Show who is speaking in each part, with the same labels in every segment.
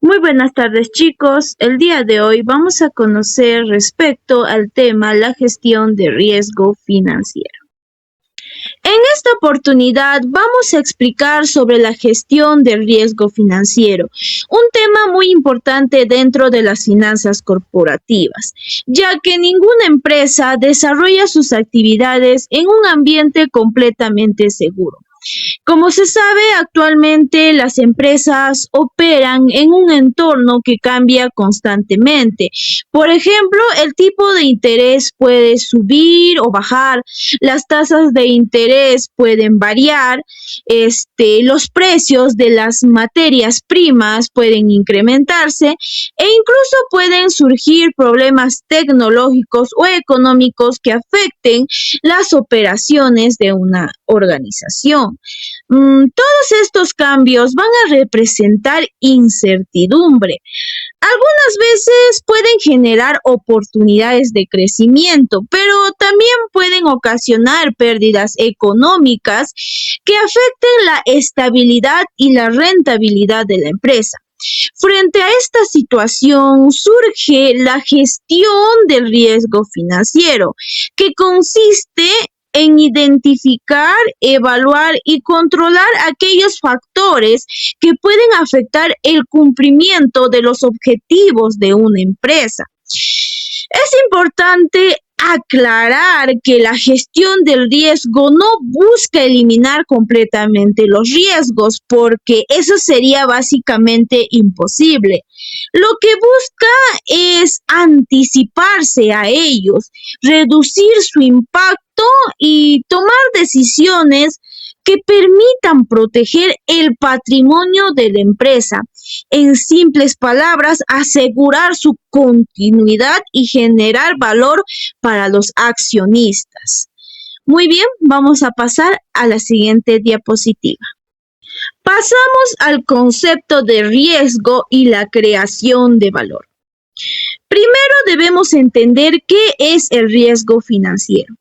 Speaker 1: Muy buenas tardes, chicos. El día de hoy vamos a conocer respecto al tema la gestión de riesgo financiero. En esta oportunidad vamos a explicar sobre la gestión del riesgo financiero, un tema muy importante dentro de las finanzas corporativas, ya que ninguna empresa desarrolla sus actividades en un ambiente completamente seguro. Como se sabe, actualmente las empresas operan en un entorno que cambia constantemente. Por ejemplo, el tipo de interés puede subir o bajar, las tasas de interés pueden variar, los precios de las materias primas pueden incrementarse e incluso pueden surgir problemas tecnológicos o económicos que afecten las operaciones de una organización. Todos estos cambios van a representar incertidumbre. Algunas veces pueden generar oportunidades de crecimiento, pero también pueden ocasionar pérdidas económicas que afecten la estabilidad y la rentabilidad de la empresa. Frente a esta situación surge la gestión del riesgo financiero, que consiste en identificar, evaluar y controlar aquellos factores que pueden afectar el cumplimiento de los objetivos de una empresa. Es importante aclarar que la gestión del riesgo no busca eliminar completamente los riesgos, porque eso sería básicamente imposible. Lo que busca es anticiparse a ellos, reducir su impacto y tomar decisiones que permitan proteger el patrimonio de la empresa. En simples palabras, asegurar su continuidad y generar valor para los accionistas. Muy bien, vamos a pasar a la siguiente diapositiva. Pasamos al concepto de riesgo y la creación de valor. Primero debemos entender qué es el riesgo financiero.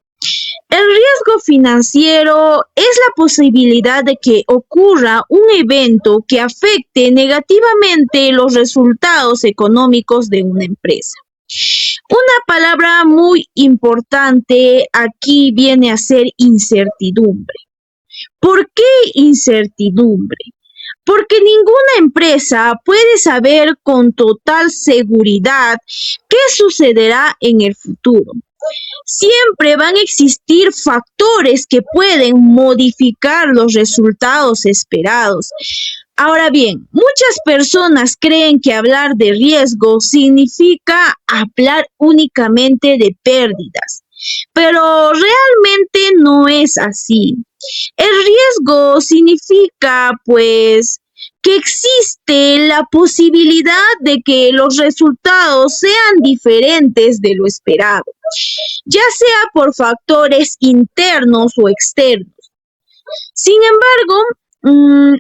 Speaker 1: El riesgo financiero es la posibilidad de que ocurra un evento que afecte negativamente los resultados económicos de una empresa. Una palabra muy importante aquí viene a ser incertidumbre. ¿Por qué incertidumbre? Porque ninguna empresa puede saber con total seguridad qué sucederá en el futuro. Siempre van a existir factores que pueden modificar los resultados esperados. Ahora bien, muchas personas creen que hablar de riesgo significa hablar únicamente de pérdidas, pero realmente no es así. El riesgo significa, pues, que existe la posibilidad de que los resultados sean diferentes de lo esperado, ya sea por factores internos o externos. Sin embargo,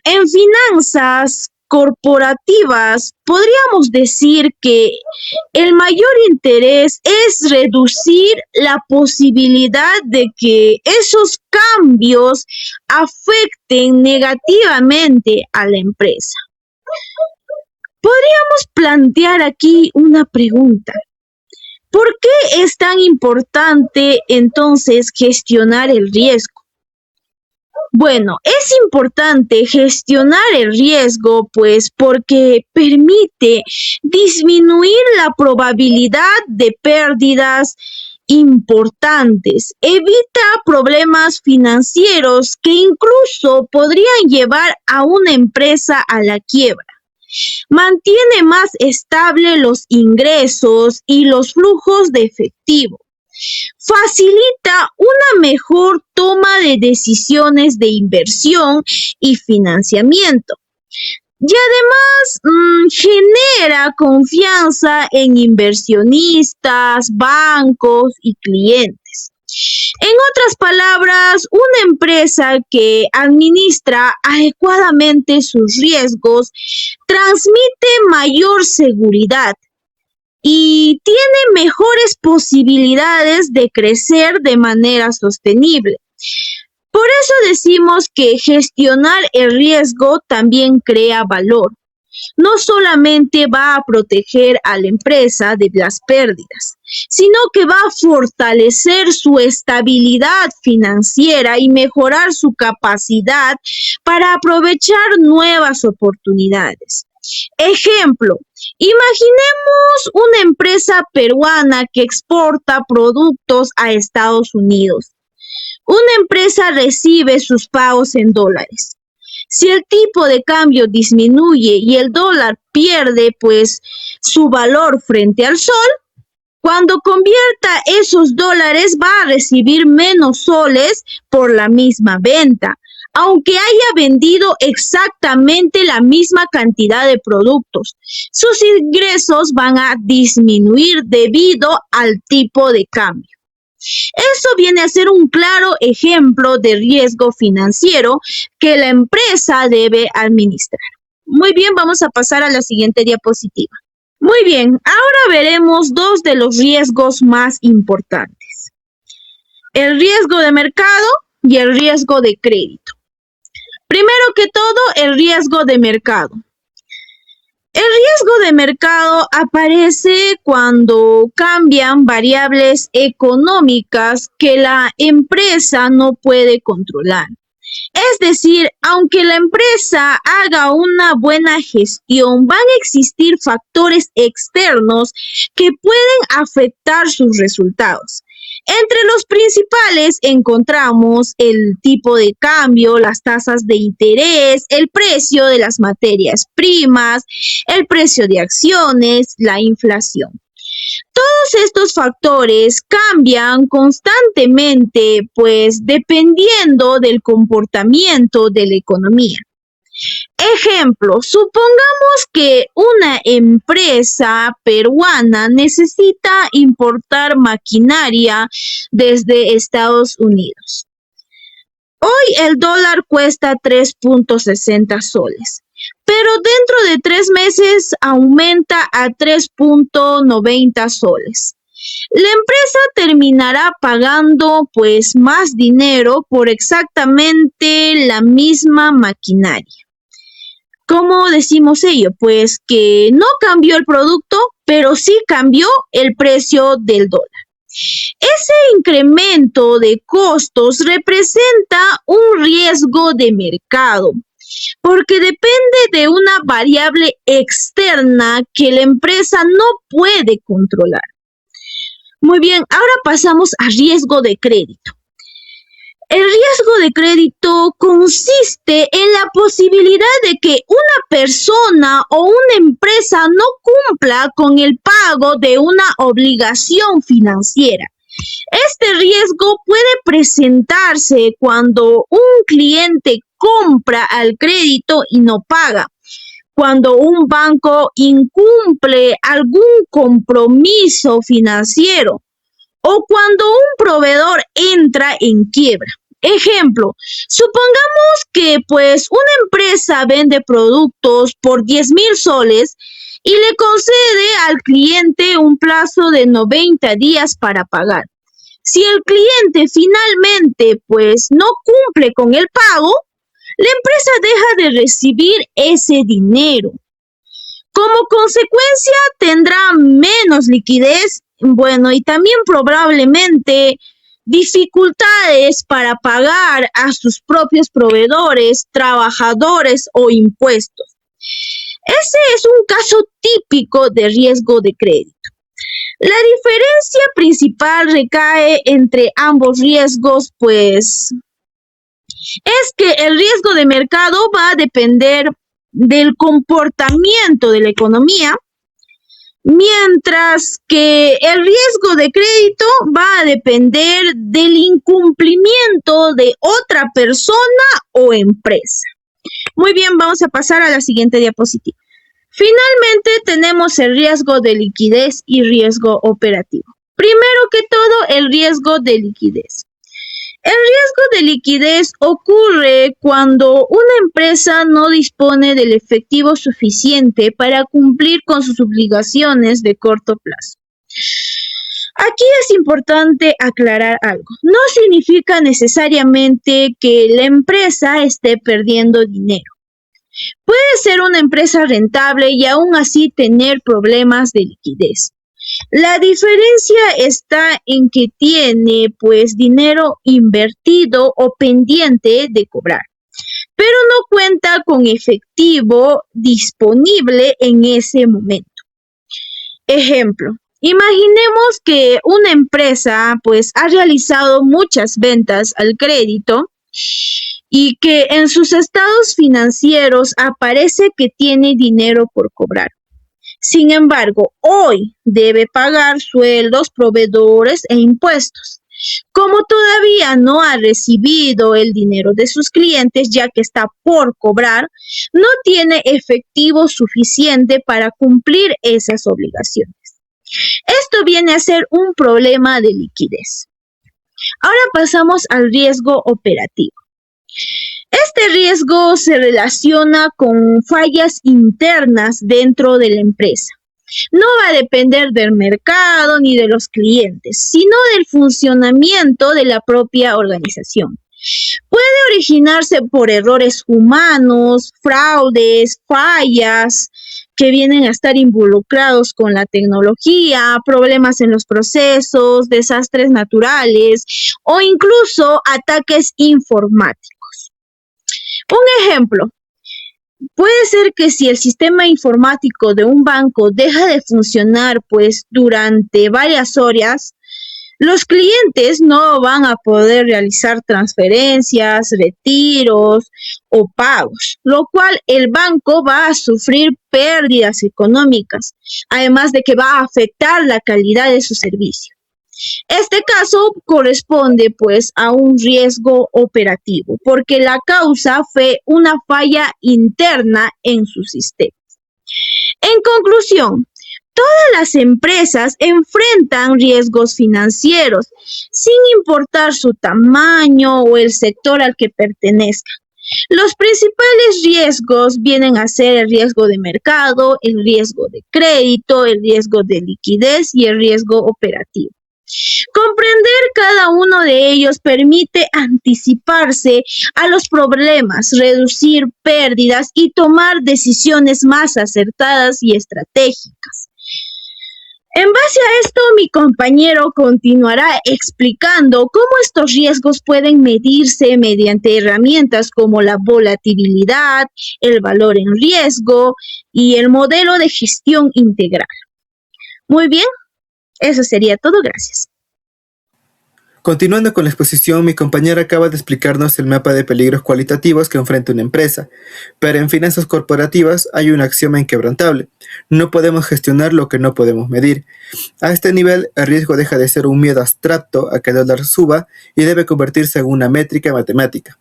Speaker 1: en finanzas corporativas podríamos decir que el mayor interés es reducir la posibilidad de que esos cambios afecten negativamente a la empresa. Podríamos plantear aquí una pregunta. ¿Por qué es tan importante entonces gestionar el riesgo? Bueno, es importante gestionar el riesgo, pues porque permite disminuir la probabilidad de pérdidas importantes, evita problemas financieros que incluso podrían llevar a una empresa a la quiebra. Mantiene más estable los ingresos y los flujos de efectivo. Facilita una mejor toma de decisiones de inversión y financiamiento. Y además genera confianza en inversionistas, bancos y clientes. En otras palabras, una empresa que administra adecuadamente sus riesgos transmite mayor seguridad y tiene mejores posibilidades de crecer de manera sostenible. Por eso decimos que gestionar el riesgo también crea valor. no solamente va a proteger a la empresa de las pérdidas, sino que va a fortalecer su estabilidad financiera y mejorar su capacidad para aprovechar nuevas oportunidades. Ejemplo, imaginemos una empresa peruana que exporta productos a Estados Unidos. Una empresa recibe sus pagos en dólares. Si el tipo de cambio disminuye y el dólar pierde pues su valor frente al sol, cuando convierta esos dólares va a recibir menos soles por la misma venta, aunque haya vendido exactamente la misma cantidad de productos. Sus ingresos van a disminuir debido al tipo de cambio. Eso viene a ser un claro ejemplo de riesgo financiero que la empresa debe administrar. Muy bien, vamos a pasar a la siguiente diapositiva. Muy bien, ahora veremos dos de los riesgos más importantes. El riesgo de mercado y el riesgo de crédito. Primero que todo, el riesgo de mercado. El riesgo de mercado aparece cuando cambian variables económicas que la empresa no puede controlar. Es decir, aunque la empresa haga una buena gestión, van a existir factores externos que pueden afectar sus resultados. Entre los principales encontramos el tipo de cambio, las tasas de interés, el precio de las materias primas, el precio de acciones, la inflación. Todos estos factores cambian constantemente, pues dependiendo del comportamiento de la economía. Ejemplo, supongamos que una empresa peruana necesita importar maquinaria desde Estados Unidos. Hoy el dólar cuesta 3.60 soles, pero dentro de 3 meses aumenta a 3.90 soles. La empresa terminará pagando pues más dinero por exactamente la misma maquinaria. ¿Cómo decimos ello? Pues que no cambió el producto, pero sí cambió el precio del dólar. Ese incremento de costos representa un riesgo de mercado, porque depende de una variable externa que la empresa no puede controlar. Muy bien, ahora pasamos a riesgo de crédito. El riesgo de crédito consiste en la posibilidad de que una persona o una empresa no cumpla con el pago de una obligación financiera. Este riesgo puede presentarse cuando un cliente compra al crédito y no paga, cuando un banco incumple algún compromiso financiero, o cuando un proveedor entra en quiebra. Ejemplo, supongamos que pues una empresa vende productos por 10,000 soles y le concede al cliente un plazo de 90 días para pagar. Si el cliente finalmente pues no cumple con el pago, la empresa deja de recibir ese dinero. Como consecuencia tendrá menos liquidez, bueno, y también probablemente dificultades para pagar a sus propios proveedores, trabajadores o impuestos. Ese es un caso típico de riesgo de crédito. La diferencia principal recae entre ambos riesgos, pues, es que el riesgo de mercado va a depender del comportamiento de la economía, mientras que el riesgo de crédito va a depender del incumplimiento de otra persona o empresa. Muy bien, vamos a pasar a la siguiente diapositiva. Finalmente tenemos el riesgo de liquidez y riesgo operativo. Primero que todo, el riesgo de liquidez. El riesgo de liquidez ocurre cuando una empresa no dispone del efectivo suficiente para cumplir con sus obligaciones de corto plazo. Aquí es importante aclarar algo. No significa necesariamente que la empresa esté perdiendo dinero. Puede ser una empresa rentable y aún así tener problemas de liquidez. La diferencia está en que tiene pues dinero invertido o pendiente de cobrar, pero no cuenta con efectivo disponible en ese momento. Ejemplo, imaginemos que una empresa pues ha realizado muchas ventas al crédito y que en sus estados financieros aparece que tiene dinero por cobrar. Sin embargo, hoy debe pagar sueldos, proveedores e impuestos. Como todavía no ha recibido el dinero de sus clientes, ya que está por cobrar, no tiene efectivo suficiente para cumplir esas obligaciones. Esto viene a ser un problema de liquidez. Ahora pasamos al riesgo operativo. Este riesgo se relaciona con fallas internas dentro de la empresa. No va a depender del mercado ni de los clientes, sino del funcionamiento de la propia organización. Puede originarse por errores humanos, fraudes, fallas que vienen a estar involucrados con la tecnología, problemas en los procesos, desastres naturales o incluso ataques informáticos. Un ejemplo, puede ser que si el sistema informático de un banco deja de funcionar pues durante varias horas, los clientes no van a poder realizar transferencias, retiros o pagos, lo cual el banco va a sufrir pérdidas económicas, además de que va a afectar la calidad de su servicio. Este caso corresponde pues a un riesgo operativo, porque la causa fue una falla interna en su sistema. En conclusión, todas las empresas enfrentan riesgos financieros, sin importar su tamaño o el sector al que pertenezcan. Los principales riesgos vienen a ser el riesgo de mercado, el riesgo de crédito, el riesgo de liquidez y el riesgo operativo. Comprender cada uno de ellos permite anticiparse a los problemas, reducir pérdidas y tomar decisiones más acertadas y estratégicas. En base a esto, mi compañero continuará explicando cómo estos riesgos pueden medirse mediante herramientas como la volatilidad, el valor en riesgo y el modelo de gestión integral. Muy bien, eso sería todo. Gracias.
Speaker 2: Continuando con la exposición, mi compañera acaba de explicarnos el mapa de peligros cualitativos que enfrenta una empresa, pero en finanzas corporativas hay un axioma inquebrantable: no podemos gestionar lo que no podemos medir. A este nivel, el riesgo deja de ser un miedo abstracto a que el dólar suba y debe convertirse en una métrica matemática.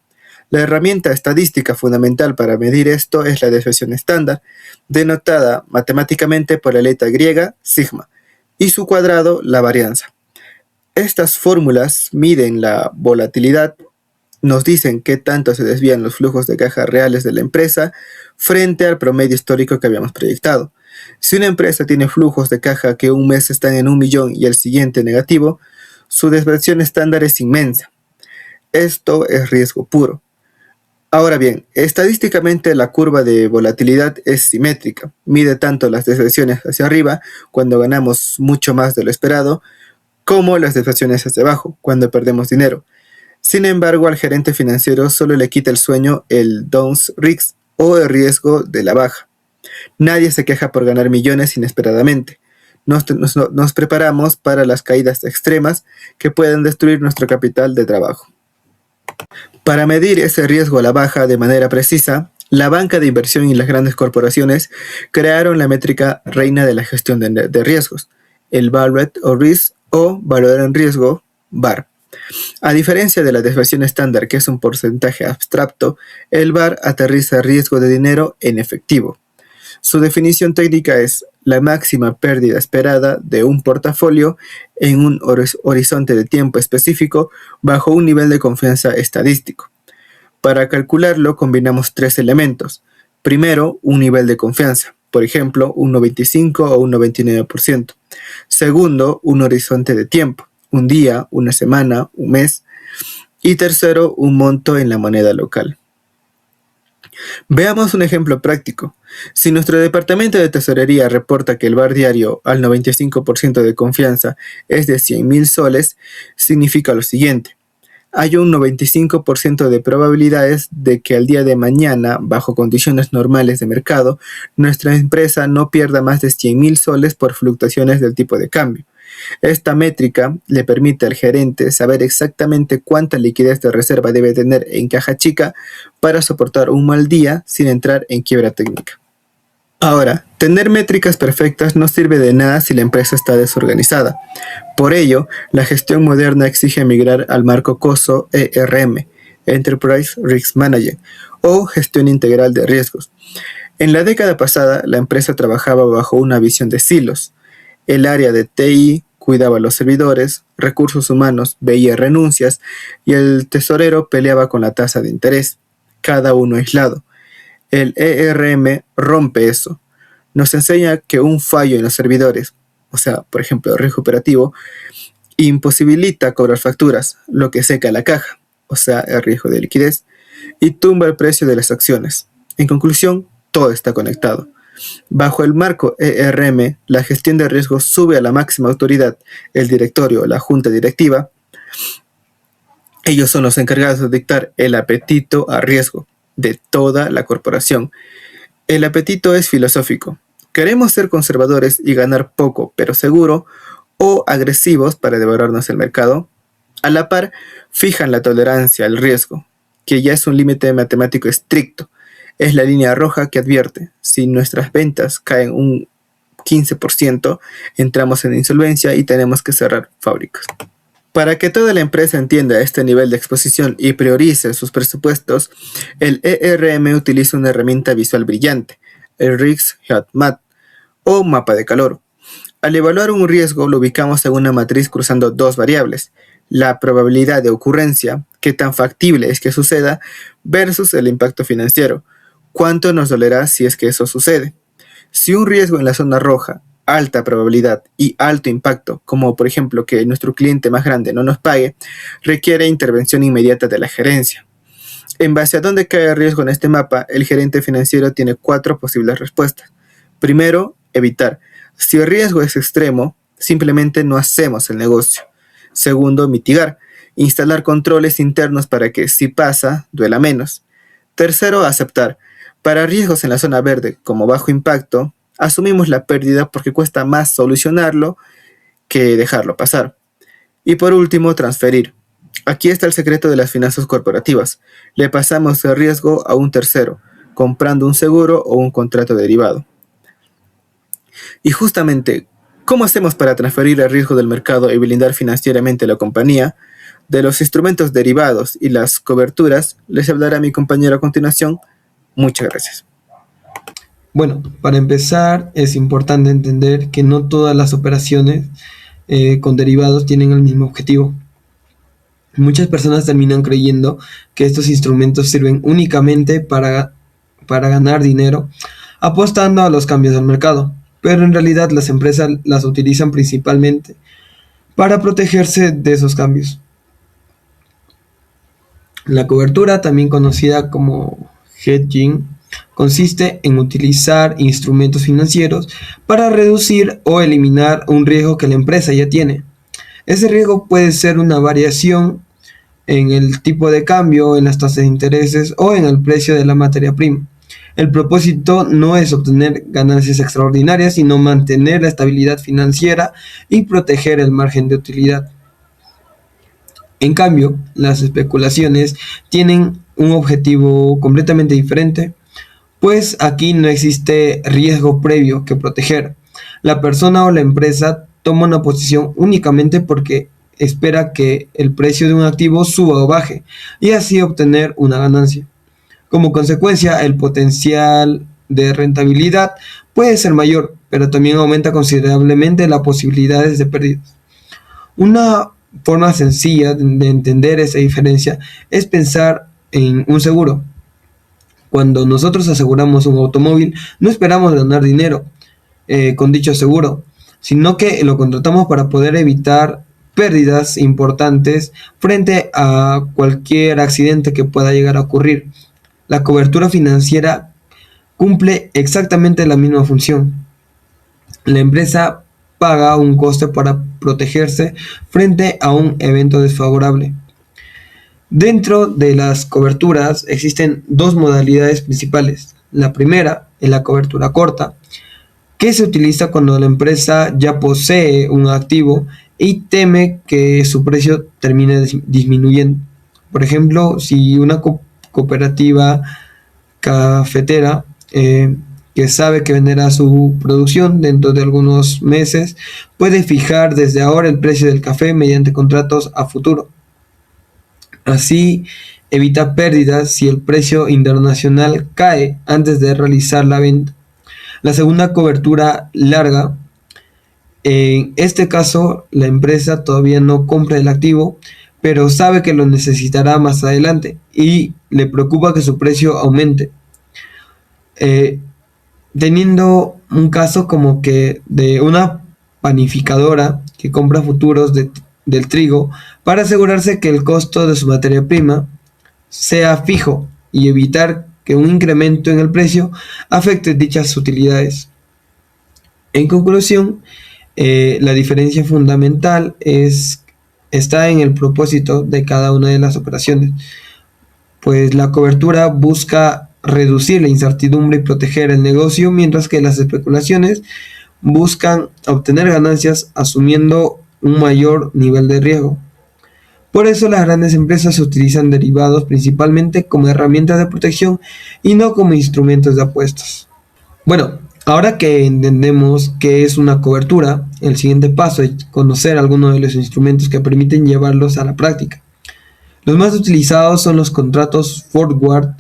Speaker 2: La herramienta estadística fundamental para medir esto es la desviación estándar, denotada matemáticamente por la letra griega sigma, y su cuadrado la varianza. Estas fórmulas miden la volatilidad, nos dicen qué tanto se desvían los flujos de caja reales de la empresa frente al promedio histórico que habíamos proyectado. Si una empresa tiene flujos de caja que un mes están en 1.000.000 y el siguiente negativo, su desviación estándar es inmensa. Esto es riesgo puro. Ahora bien, estadísticamente la curva de volatilidad es simétrica, mide tanto las desviaciones hacia arriba, cuando ganamos mucho más de lo esperado, como las desviaciones hacia abajo, cuando perdemos dinero. Sin embargo, al gerente financiero solo le quita el sueño el downside o el riesgo de la baja. Nadie se queja por ganar millones inesperadamente. Nos preparamos para las caídas extremas que pueden destruir nuestro capital de trabajo. Para medir ese riesgo a la baja de manera precisa, la banca de inversión y las grandes corporaciones crearon la métrica reina de la gestión de riesgos, el Barrett o Risk o valor en riesgo, VAR. A diferencia de la desviación estándar, que es un porcentaje abstracto, el VAR aterriza riesgo de dinero en efectivo. Su definición técnica es la máxima pérdida esperada de un portafolio en un horizonte de tiempo específico bajo un nivel de confianza estadístico. Para calcularlo combinamos tres elementos. Primero, un nivel de confianza, por ejemplo, un 95 o un 99%. Segundo, un horizonte de tiempo, un día, una semana, un mes. Y tercero, un monto en la moneda local. Veamos un ejemplo práctico. Si nuestro departamento de tesorería reporta que el VAR diario al 95% de confianza es de 100.000 soles, significa lo siguiente. Hay un 95% de probabilidades de que al día de mañana, bajo condiciones normales de mercado, nuestra empresa no pierda más de 100.000 soles por fluctuaciones del tipo de cambio. Esta métrica le permite al gerente saber exactamente cuánta liquidez de reserva debe tener en caja chica para soportar un mal día sin entrar en quiebra técnica. Ahora, tener métricas perfectas no sirve de nada si la empresa está desorganizada. Por ello, la gestión moderna exige migrar al marco COSO ERM, Enterprise Risk Management, o gestión integral de riesgos. En la década pasada, la empresa trabajaba bajo una visión de silos. El área de TI cuidaba los servidores, recursos humanos veía renuncias y el tesorero peleaba con la tasa de interés, cada uno aislado. El ERM rompe eso. Nos enseña que un fallo en los servidores, o sea, por ejemplo, el riesgo operativo, imposibilita cobrar facturas, lo que seca la caja, o sea, el riesgo de liquidez, y tumba el precio de las acciones. En conclusión, todo está conectado. Bajo el marco ERM, la gestión de riesgos sube a la máxima autoridad, el directorio o la junta directiva. Ellos son los encargados de dictar el apetito a riesgo de toda la corporación. El apetito es filosófico. ¿Queremos ser conservadores y ganar poco pero seguro o agresivos para devorarnos el mercado? A la par, fijan la tolerancia al riesgo, que ya es un límite matemático estricto. Es la línea roja que advierte, si nuestras ventas caen un 15%, entramos en insolvencia y tenemos que cerrar fábricas. Para que toda la empresa entienda este nivel de exposición y priorice sus presupuestos, el ERM utiliza una herramienta visual brillante, el Risk Heat Map o mapa de calor. Al evaluar un riesgo lo ubicamos en una matriz cruzando dos variables, la probabilidad de ocurrencia, qué tan factible es que suceda, versus el impacto financiero, cuánto nos dolerá si es que eso sucede. Si un riesgo en la zona roja, alta probabilidad y alto impacto, como por ejemplo que nuestro cliente más grande no nos pague, requiere intervención inmediata de la gerencia. En base a dónde cae el riesgo en este mapa, el gerente financiero tiene 4 posibles respuestas. Primero, evitar. Si el riesgo es extremo, simplemente no hacemos el negocio. Segundo, mitigar. Instalar controles internos para que, si pasa, duela menos. Tercero, aceptar. Para riesgos en la zona verde, como bajo impacto, asumimos la pérdida porque cuesta más solucionarlo que dejarlo pasar. Y por último, transferir. Aquí está el secreto de las finanzas corporativas. Le pasamos el riesgo a un tercero, comprando un seguro o un contrato derivado. Y justamente, ¿cómo hacemos para transferir el riesgo del mercado y blindar financieramente a la compañía? De los instrumentos derivados y las coberturas, les hablará mi compañero a continuación. Muchas gracias.
Speaker 3: Bueno, para empezar, es importante entender que no todas las operaciones con derivados tienen el mismo objetivo. Muchas personas terminan creyendo que estos instrumentos sirven únicamente para ganar dinero, apostando a los cambios del mercado, pero en realidad las empresas las utilizan principalmente para protegerse de esos cambios. La cobertura, también conocida como hedging, consiste en utilizar instrumentos financieros para reducir o eliminar un riesgo que la empresa ya tiene. Ese riesgo puede ser una variación en el tipo de cambio, en las tasas de intereses o en el precio de la materia prima. El propósito no es obtener ganancias extraordinarias, sino mantener la estabilidad financiera y proteger el margen de utilidad. En cambio, las especulaciones tienen un objetivo completamente diferente, pues aquí no existe riesgo previo que proteger. La persona o la empresa toma una posición únicamente porque espera que el precio de un activo suba o baje y así obtener una ganancia. Como consecuencia, el potencial de rentabilidad puede ser mayor, pero también aumenta considerablemente las posibilidades de pérdidas. Una forma sencilla de entender esa diferencia es pensar en un seguro. Cuando nosotros aseguramos un automóvil, no esperamos ganar dinero con dicho seguro, sino que lo contratamos para poder evitar pérdidas importantes frente a cualquier accidente que pueda llegar a ocurrir. la cobertura financiera cumple exactamente la misma función. La empresa paga un coste para protegerse frente a un evento desfavorable. Dentro de las coberturas existen dos modalidades principales. La primera es la cobertura corta, que se utiliza cuando la empresa ya posee un activo y teme que su precio termine disminuyendo. Por ejemplo, si una cooperativa cafetera que sabe que venderá su producción dentro de algunos meses, puede fijar desde ahora el precio del café mediante contratos a futuro. Así evita pérdidas si el precio internacional cae antes de realizar la venta. La segunda cobertura larga, en este caso la empresa todavía no compra el activo, pero sabe que lo necesitará más adelante y le preocupa que su precio aumente. Eh, Teniendo un caso como que de una panificadora que compra futuros del trigo para asegurarse que el costo de su materia prima sea fijo y evitar que un incremento en el precio afecte dichas utilidades. En conclusión, la diferencia fundamental está en el propósito de cada una de las operaciones, pues la cobertura busca reducir la incertidumbre y proteger el negocio, mientras que las especulaciones buscan obtener ganancias asumiendo un mayor nivel de riesgo. Por eso las grandes empresas utilizan derivados principalmente como herramientas de protección y no como instrumentos de apuestas. Bueno, ahora que entendemos qué es una cobertura, el siguiente paso es conocer algunos de los instrumentos que permiten llevarlos a la práctica. Los más utilizados son los contratos forward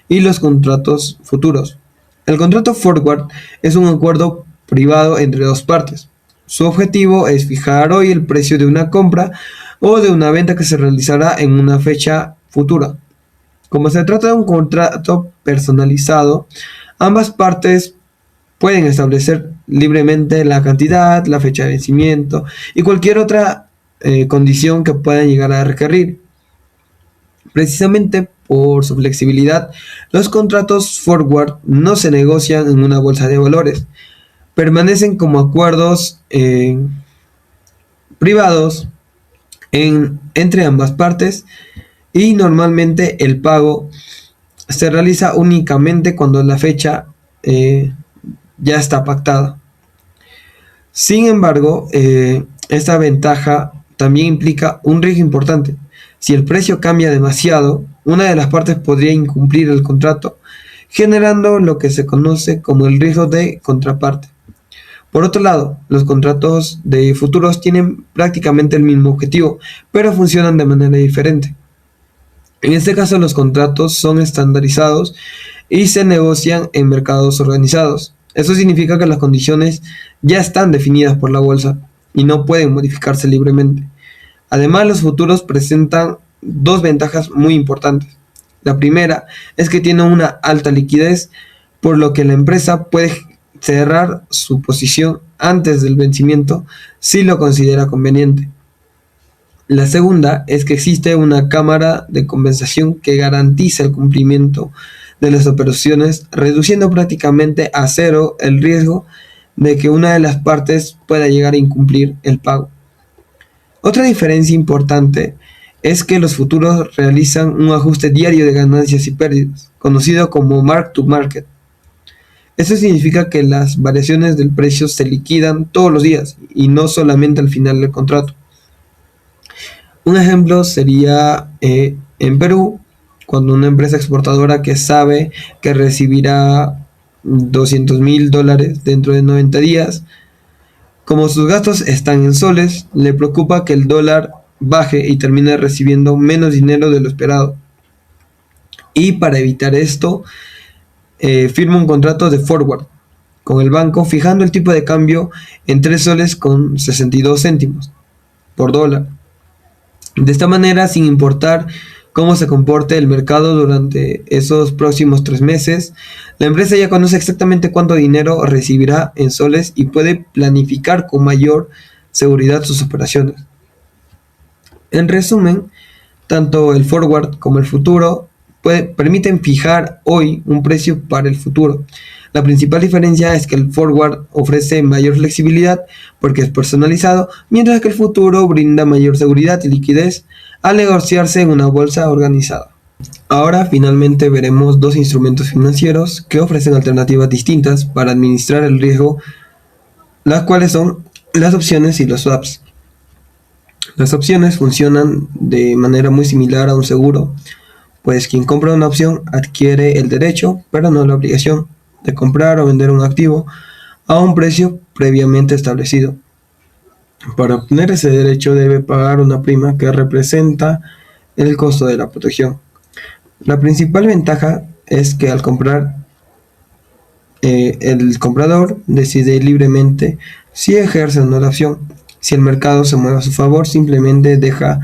Speaker 3: y los contratos futuros. El contrato forward es un acuerdo privado entre dos partes. Su objetivo es fijar hoy el precio de una compra o de una venta que se realizará en una fecha futura. Como se trata de un contrato personalizado, ambas partes pueden establecer libremente la cantidad, la fecha de vencimiento y cualquier otra condición que puedan llegar a requerir. Precisamente por su flexibilidad, los contratos forward no se negocian en una bolsa de valores. Permanecen como acuerdos privados entre ambas partes y normalmente el pago se realiza únicamente cuando la fecha ya está pactada. Sin embargo, esta ventaja también implica un riesgo importante. Si el precio cambia demasiado, una de las partes podría incumplir el contrato, generando lo que se conoce como el riesgo de contraparte. Por otro lado, los contratos de futuros tienen prácticamente el mismo objetivo, pero funcionan de manera diferente. En este caso, los contratos son estandarizados y se negocian en mercados organizados. Eso significa que las condiciones ya están definidas por la bolsa y no pueden modificarse libremente. Además, los futuros presentan dos ventajas muy importantes. La primera es que tienen una alta liquidez, por lo que la empresa puede cerrar su posición antes del vencimiento si lo considera conveniente. La segunda es que existe una cámara de compensación que garantiza el cumplimiento de las operaciones, reduciendo prácticamente a cero el riesgo de que una de las partes pueda llegar a incumplir el pago. Otra diferencia importante es que los futuros realizan un ajuste diario de ganancias y pérdidas, conocido como mark to market. Esto significa que las variaciones del precio se liquidan todos los días y no solamente al final del contrato. Un ejemplo sería en Perú, cuando una empresa exportadora que sabe que recibirá $200,000 dentro de 90 días, como sus gastos están en soles, le preocupa que el dólar baje y termine recibiendo menos dinero de lo esperado. Y para evitar esto, firma un contrato de forward con el banco, fijando el tipo de cambio en 3 soles con 62 céntimos por dólar. De esta manera, sin importar cómo se comporte el mercado durante esos próximos 3 meses, la empresa ya conoce exactamente cuánto dinero recibirá en soles y puede planificar con mayor seguridad sus operaciones. En resumen, tanto el forward como el futuro permiten fijar hoy un precio para el futuro. La principal diferencia es que el forward ofrece mayor flexibilidad porque es personalizado, mientras que el futuro brinda mayor seguridad y liquidez al negociarse en una bolsa organizada. Ahora finalmente veremos dos instrumentos financieros que ofrecen alternativas distintas para administrar el riesgo, las cuales son las opciones y los swaps. Las opciones funcionan de manera muy similar a un seguro, pues quien compra una opción adquiere el derecho, pero no la obligación, de comprar o vender un activo a un precio previamente establecido. Para obtener ese derecho debe pagar una prima que representa el costo de la protección. La principal ventaja es que al comprar, el comprador decide libremente si ejerce o no la opción. Si el mercado se mueve a su favor, simplemente deja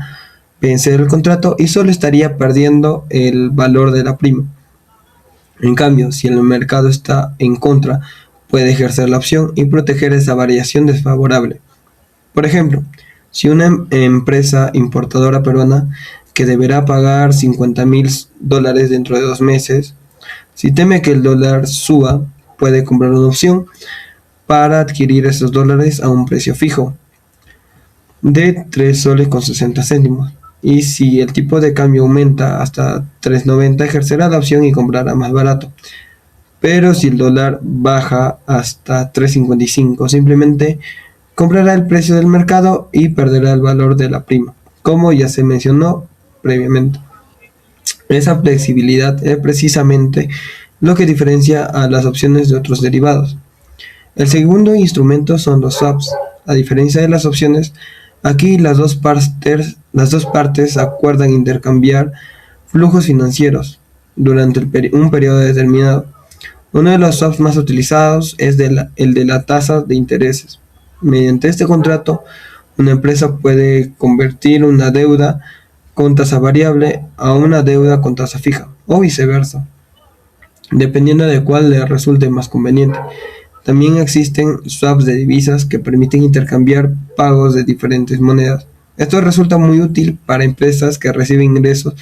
Speaker 3: vencer el contrato y solo estaría perdiendo el valor de la prima. En cambio, si el mercado está en contra, puede ejercer la opción y proteger esa variación desfavorable. Por ejemplo, si una empresa importadora peruana que deberá pagar $50,000 dentro de 2 meses, si teme que el dólar suba, puede comprar una opción para adquirir esos dólares a un precio fijo de 3 soles con 60 céntimos. Y si el tipo de cambio aumenta hasta 3.90, ejercerá la opción y comprará más barato. Pero si el dólar baja hasta 3.55, simplemente comprará el precio del mercado y perderá el valor de la prima, como ya se mencionó previamente. Esa flexibilidad es precisamente lo que diferencia a las opciones de otros derivados. El segundo instrumento son los swaps. A diferencia de las opciones, aquí las dos partes acuerdan intercambiar flujos financieros durante un periodo determinado. Uno de los swaps más utilizados es el de la tasa de intereses. Mediante este contrato, una empresa puede convertir una deuda con tasa variable a una deuda con tasa fija, o viceversa, dependiendo de cuál le resulte más conveniente. También existen swaps de divisas que permiten intercambiar pagos de diferentes monedas. Esto resulta muy útil para empresas que reciben ingresos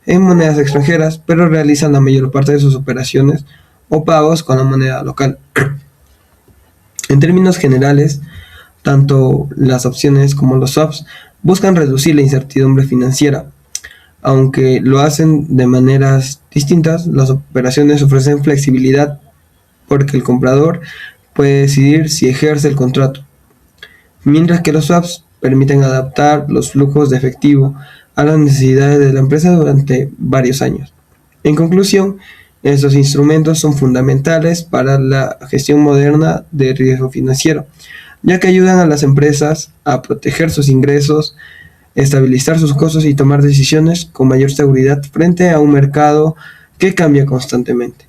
Speaker 3: en monedas extranjeras, pero realizan la mayor parte de sus operaciones o pagos con la moneda local. En términos generales, tanto las opciones como los swaps buscan reducir la incertidumbre financiera. Aunque lo hacen de maneras distintas, las operaciones ofrecen flexibilidad porque el comprador puede decidir si ejerce el contrato, mientras que los swaps permiten adaptar los flujos de efectivo a las necesidades de la empresa durante varios años. En conclusión, estos instrumentos son fundamentales para la gestión moderna de riesgo financiero, ya que ayudan a las empresas a proteger sus ingresos, estabilizar sus costos y tomar decisiones con mayor seguridad frente a un mercado que cambia constantemente.